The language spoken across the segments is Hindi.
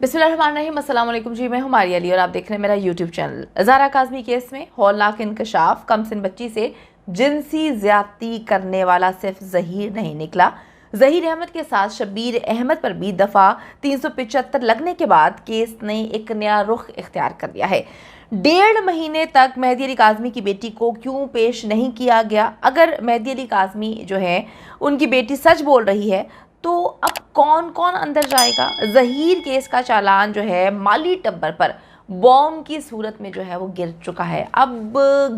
बिस्मिल्लाहिर्रहमानिर्रहीम। अस्सलाम वालेकुम जी, मैं हूं मारिया अली और आप देख रहे हैं मेरा YouTube channel. Zara Kazmi case में हौलनाक इंकशाफ। कमसिन बच्ची से जिनसी ज्यादती करने वाला सिर्फ ज़हीर नहीं निकला। ज़हीर अहमद के साथ शब्बीर अहमद पर भी दफ़ा 375 लगने के बाद केस ने एक नया रुख इख्तियार कर लिया है। 1.5 महीने तक मेहदी अली काज़मी की बेटी को क्यों पेश नहीं किया गया? अगर मेहदी अली काज़मी जो है उनकी बेटी सच बोल रही है तो अब कौन कौन अंदर जाएगा? ज़हीर केस का चालान जो है माली टब्बर पर बॉम्ब की सूरत में जो है वो गिर चुका है। अब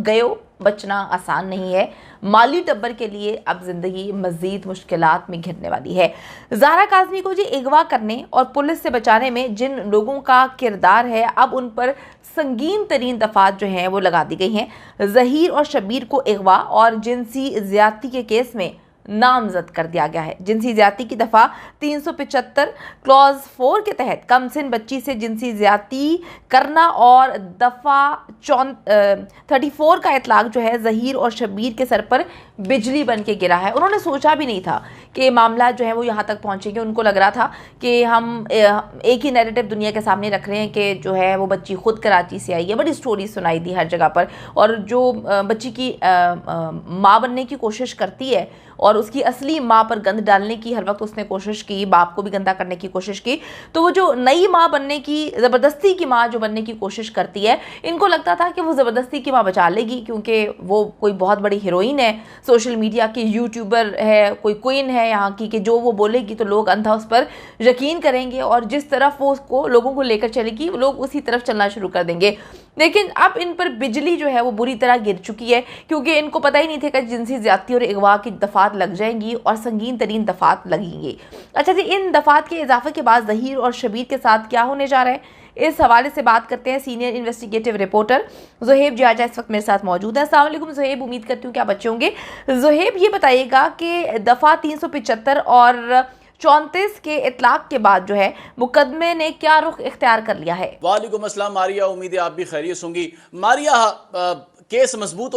गयो बचना आसान नहीं है। माली टब्बर के लिए अब जिंदगी मजीद मुश्किलात में घिरने वाली है। ज़ारा काज़मी को जी अगवा करने और पुलिस से बचाने में जिन लोगों का किरदार है, अब उन पर संगीन तरीन दफात जो हैं वो लगा दी गई हैं। ज़हीर और शब्बीर को अगवा और जिनसी ज्यादती के केस में नामजद कर दिया गया है। जिनसी ज्यादती की दफ़ा 375 क्लॉज 4 के तहत कमसिन बच्ची से जिनसी ज्यादती करना और दफ़ा 34 का इतलाक जो है ज़हीर और शब्बीर के सर पर बिजली बन के गिरा है। उन्होंने सोचा भी नहीं था कि मामला जो है वो यहाँ तक पहुँचेंगे। उनको लग रहा था कि हम एक ही नैरेटिव दुनिया के सामने रख रहे हैं कि जो है वो बच्ची खुद कराची से आई है। बड़ी स्टोरी सुनाई दी हर जगह पर, और जो बच्ची की माँ बनने की कोशिश करती है और उसकी असली माँ पर गंद डालने की हर वक्त उसने कोशिश की, बाप को भी गंदा करने की कोशिश की। तो वो जो नई माँ बनने की, ज़बरदस्ती की माँ जो बनने की कोशिश करती है, इनको लगता था कि वो ज़बरदस्ती की माँ बचा लेगी क्योंकि वो कोई बहुत बड़ी हीरोइन है, सोशल मीडिया की यूट्यूबर है, कोई क्वीन है यहाँ की, कि जो वो बोलेगी तो लोग अंधा उस पर यकीन करेंगे और जिस तरफ वो उसको लोगों को लेकर चलेगी लोग उसी तरफ चलना शुरू कर देंगे। लेकिन अब इन पर बिजली जो है वो बुरी तरह गिर चुकी है क्योंकि इनको पता ही नहीं था कि जिनसी ज्यादती और अगवा की दफात लग जाएंगी और संगीन तरीन दफात लगेंगी। अच्छा जी, इन दफात के इजाफे के बाद ज़हीर और शब्बीर के साथ क्या होने जा रहा है, इस हवाले से बात करते हैं। सीनियर इन्वेस्टिगेटिव रिपोर्टर ज़ुहैब जियाजा इस वक्त मेरे साथ मौजूद है। अस्सलाम वालेकुम ज़ुहैब, उम्मीद करती हूँ कि आप अच्छे होंगे। ज़ुहैब, ये बताइएगा कि दफ़ा 375 और 34 के इतलाक के बाद जो है मुकदमे ने क्या रुख इख्तियार कर लिया है? वालेकुम अस्सलाम मारिया, उम्मीद है आप भी खैरियत होंगी। मारिया, केस मजबूत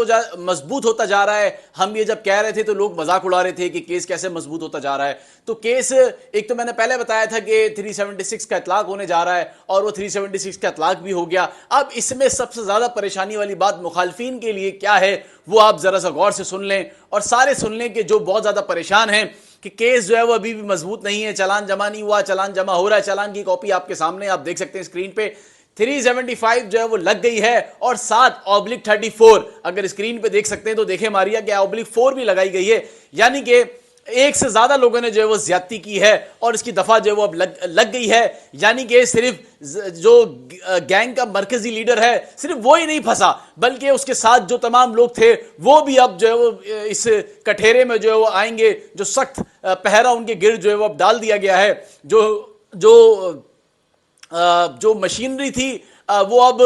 होता जा रहा है। हम ये जब कह रहे थे तो लोग मजाक उड़ा रहे थे कि केस कैसे मजबूत होता जा रहा है। तो केस, एक तो मैंने पहले बताया था कि 376 का इतलाक होने जा रहा है और वो 376 का इतलाक भी हो गया। अब इसमें सबसे ज्यादा परेशानी वाली बात मुखालफिन के लिए क्या है वो आप जरा सा गौर से सुन लें और सारे सुन लें कि जो बहुत ज्यादा परेशान हैं कि केस जो है वो अभी भी मजबूत नहीं है, चालान जमा नहीं हुआ, चालान जमा हो रहा है। चालान की कॉपी आपके सामने आप देख सकते हैं स्क्रीन पे। 375 जो है वो लग गई है और 7/34 अगर स्क्रीन पे देख सकते हैं तो देखें मारिया कि /4 भी लगाई गई है, यानी कि एक से ज्यादा लोगों ने जो है वो ज्यादती की है और इसकी दफा जो है वो अब लग गई है। यानी कि सिर्फ जो गैंग का मरकजी लीडर है सिर्फ वो ही नहीं फंसा बल्कि उसके साथ जो तमाम लोग थे वो भी अब जो है वो इस कठेरे में जो है वो आएंगे। जो सख्त पहरा उनके गिर्द जो है वो अब डाल दिया गया है। जो मशीनरी थी वो अब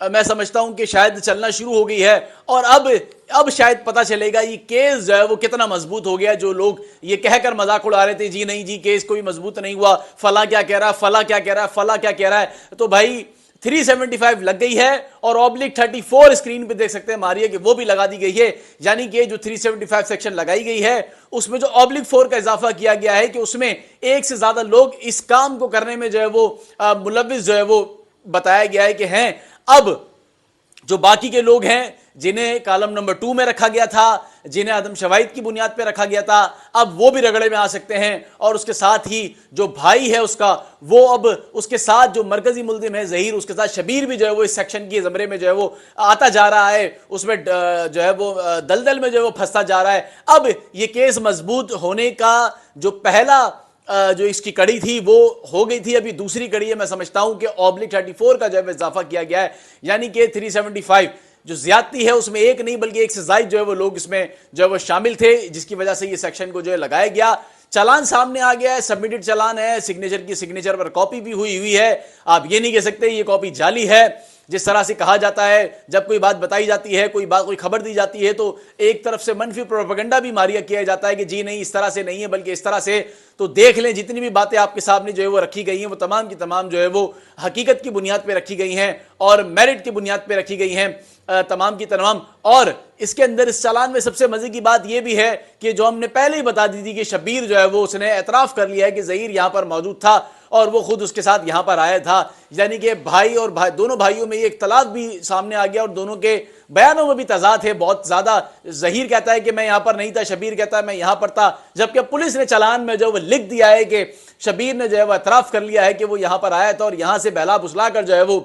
मैं समझता हूं कि शायद चलना शुरू हो गई है और अब शायद पता चलेगा ये केस जो है वो कितना मजबूत हो गया। जो लोग ये कहकर मजाक उड़ा रहे थे जी नहीं जी केस कोई मजबूत नहीं हुआ, फला क्या कह रहा है, फला क्या कह रहा है, फला क्या कह रहा है, तो भाई 375 लग गई है और /34 स्क्रीन पे देख सकते हैं मारिया कि वो भी लगा दी गई है। यानी कि जो 375 सेक्शन लगाई गई है उसमें जो /4 का इजाफा किया गया है कि उसमें एक से ज्यादा लोग इस काम को करने में जो है वो मुलविस जो है वो बताया गया है कि हैं। अब जो बाकी के लोग हैं जिन्हें कॉलम नंबर 2 में रखा गया था, जिन्हें आदम शवाहिद की बुनियाद पर रखा गया था, अब वो भी रगड़े में आ सकते हैं और उसके साथ ही जो भाई है उसका वो अब उसके साथ जो मरकजी मुल्जिम है ज़हीर, उसके साथ शब्बीर भी जो है वो इस सेक्शन की ज़मरे में जो है वो आता जा रहा है, उसमें जो है वो दलदल में जो है वो फंसता जा रहा है। अब ये केस मजबूत होने का जो पहला जो इसकी कड़ी थी वो हो गई थी, अभी दूसरी कड़ी है। मैं समझता हूं कि /34 का जो है इजाफा किया गया है, यानी कि 375 जो ज्यादती है उसमें एक नहीं बल्कि एक से ज्यादा जो है वो लोग इसमें जो है वो शामिल थे, जिसकी वजह से ये सेक्शन को जो है लगाया गया। चालान सामने आ गया है, सबमिटेड चालान है, सिग्नेचर पर कॉपी भी हुई है। आप ये नहीं कह सकते ये कॉपी जाली है। जिस तरह से कहा जाता है जब कोई बात बताई जाती है, कोई खबर दी जाती है तो एक तरफ से मनफी प्रोपेगेंडा भी मारिया किया जाता है कि जी नहीं इस तरह से नहीं है बल्कि इस तरह से। तो देख लें जितनी भी बातें आपके सामने जो है वो रखी गई हैं वो तमाम की तमाम जो है वो हकीकत की बुनियाद पे रखी गई हैं और मेरिट की बुनियाद पे रखी गई हैं तमाम की तमाम। और इसके अंदर इस चालान में सबसे मजे की बात यह भी है कि जो हमने पहले ही बता दी थी कि शब्बीर जो है वो उसने एतराफ कर लिया है कि ज़हीर यहां पर मौजूद था और वो खुद उसके साथ यहां पर आया था। यानी कि भाई और भाई, दोनों भाइयों में ये इख्तलाफ भी सामने आ गया और दोनों के बयानों में भी तजाद है बहुत ज्यादा। जहीर कहता है कि मैं यहां पर नहीं था, शबीर कहता है मैं यहां पर था, जबकि पुलिस ने चालान में जो वो लिख दिया है कि शबीर ने जो है वो एतराफ कर लिया है कि वो यहां पर आया था और यहां से बहला फुसला कर जो है वो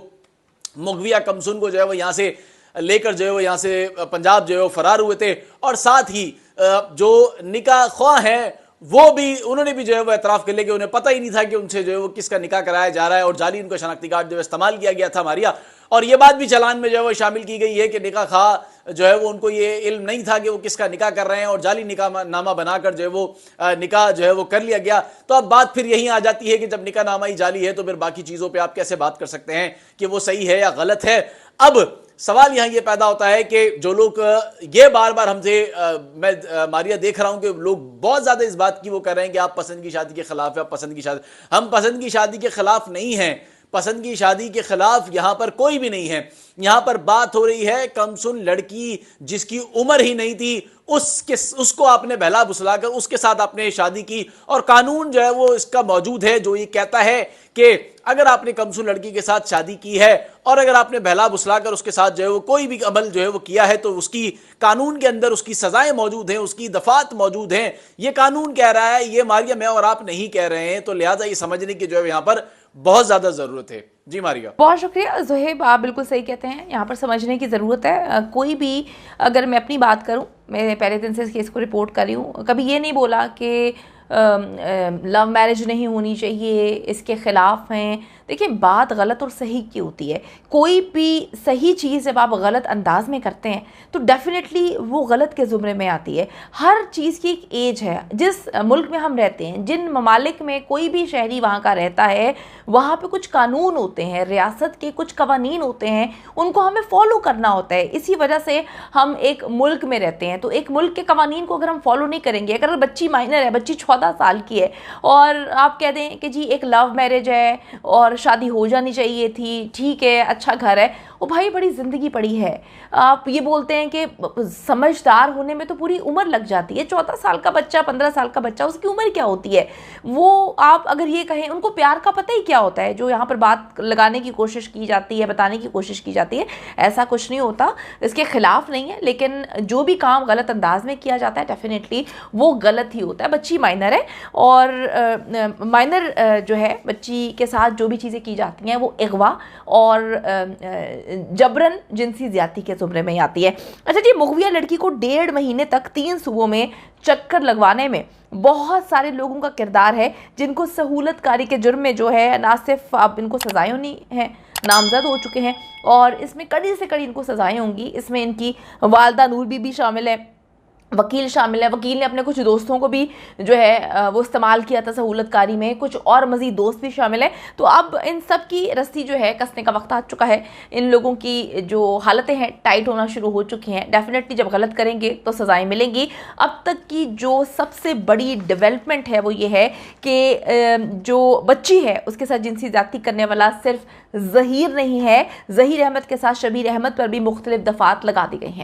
मुगविया कमसुन को जो है वो यहां से लेकर जो है वो यहां से पंजाब जो है वो फरार हुए थे। और साथ ही जो निकाह ख्वाह हैं वो भी, उन्होंने भी जो है वो एतराफ कर लिया कि उन्हें पता ही नहीं था कि उनसे जो है वो किसका निकाह कराया जा रहा है और जाली उनका शनाख्ती कार्ड जो है इस्तेमाल किया गया था मारिया। और ये बात भी चालान में जो है वो शामिल की गई है कि निकाह खा जो है वो उनको ये इल्म नहीं था कि वो किसका निकाह कर रहे हैं और जाली निकाह नामा बनाकर जो है वो निकाह जो है वो कर लिया गया। तो अब बात फिर यही आ जाती है कि जब निकाह नामा ही जाली है तो फिर बाकी चीजों पर आप कैसे बात कर सकते हैं कि वो सही है या गलत है। अब सवाल यहां ये पैदा होता है कि जो लोग ये बार बार हमसे मैं मारिया देख रहा हूं कि लोग बहुत ज्यादा इस बात की वो कर रहे हैं कि आप पसंद की शादी के खिलाफ है, आप पसंद की शादी। हम पसंद की शादी के खिलाफ नहीं हैं, पसंद की शादी के खिलाफ यहां पर कोई भी नहीं है। यहां पर बात हो रही है कमसुन लड़की जिसकी उम्र ही नहीं थी उसको आपने बहला फुसलाकर उसके साथ आपने शादी की और कानून जो है वो इसका मौजूद है जो ये कहता है कि अगर आपने कमसुन लड़की के साथ शादी की है और अगर आपने बहला फुसलाकर उसके साथ जो है वो कोई भी अमल जो है वो किया है तो उसकी कानून के अंदर उसकी सजाएं मौजूद हैं, उसकी दफात मौजूद हैं। ये कानून कह रहा है, ये मारिया मैं और आप नहीं कह रहे हैं। तो लिहाजा ये समझने की जो है यहाँ पर बहुत ज्यादा जरूरत है। जी मारिया, बहुत शुक्रिया ज़ुहैब, आप बिल्कुल सही कहते हैं, यहाँ पर समझने की ज़रूरत है। कोई भी, अगर मैं अपनी बात करूँ, मैं पहले दिन से इस केस को रिपोर्ट कर रही हूँ, कभी ये नहीं बोला कि लव मैरिज नहीं होनी चाहिए, इसके ख़िलाफ़ हैं। देखिए, बात गलत और सही की होती है। कोई भी सही चीज़ जब आप गलत अंदाज में करते हैं तो डेफिनेटली वो गलत के ज़ुमरे में आती है। हर चीज़ की एक एज है। जिस मुल्क में हम रहते हैं, जिन ममालिक में कोई भी शहरी वहाँ का रहता है, वहाँ पे कुछ कानून होते हैं, रियासत के कुछ कवानीन होते हैं, उनको हमें फॉलो करना होता है। इसी वजह से हम एक मुल्क में रहते हैं। तो एक मुल्क के कवानीन को अगर हम फॉलो नहीं करेंगे, अगर बच्ची माइनर है, बच्ची 14 साल की है और आप कह दें कि जी एक लव मैरिज है और शादी हो जानी चाहिए थी, ठीक है, अच्छा घर है, ओ भाई बड़ी ज़िंदगी पड़ी है। आप ये बोलते हैं कि समझदार होने में तो पूरी उम्र लग जाती है। 14 साल का बच्चा, 15 साल का बच्चा, उसकी उम्र क्या होती है? वो आप अगर ये कहें, उनको प्यार का पता ही क्या होता है, जो यहाँ पर बात लगाने की कोशिश की जाती है, बताने की कोशिश की जाती है, ऐसा कुछ नहीं होता। इसके खिलाफ नहीं है, लेकिन जो भी काम गलत अंदाज में किया जाता है डेफिनेटली वो गलत ही होता है। बच्ची माइनर है और माइनर जो है बच्ची के साथ जो भी चीज़ें की जाती हैं वो अगवा और जबरन जिनसी ज्यादती के जुमरे में आती है। अच्छा जी, मुगविया लड़की को 1.5 महीने तक 3 सूबों में चक्कर लगवाने में बहुत सारे लोगों का किरदार है, जिनको सहूलतकारी के जुर्म में जो है ना सिर्फ अब इनको सजाएं होनी है, नामजद हो चुके हैं और इसमें कड़ी से कड़ी इनको सजाएं होंगी। इसमें इनकी वालदा नूर बीबी शामिल है, वकील शामिल है। वकील ने अपने कुछ दोस्तों को भी जो है वो इस्तेमाल किया था सहूलतकारी में, कुछ और मज़ीद दोस्त भी शामिल है। तो अब इन सब की रस्सी जो है कसने का वक्त आ चुका है। इन लोगों की जो हालतें हैं टाइट होना शुरू हो चुकी हैं। डेफिनेटली जब गलत करेंगे तो सज़ाएं मिलेंगी। अब तक की जो सबसे बड़ी डेवलपमेंट है वो ये है कि जो बच्ची है उसके साथ जिनसी ज़्यादती करने वाला सिर्फ ज़हीर नहीं है, ज़हीर अहमद के साथ शबीर अहमद पर भी मुख्तलिफ दफ़ात लगा दी गई हैं।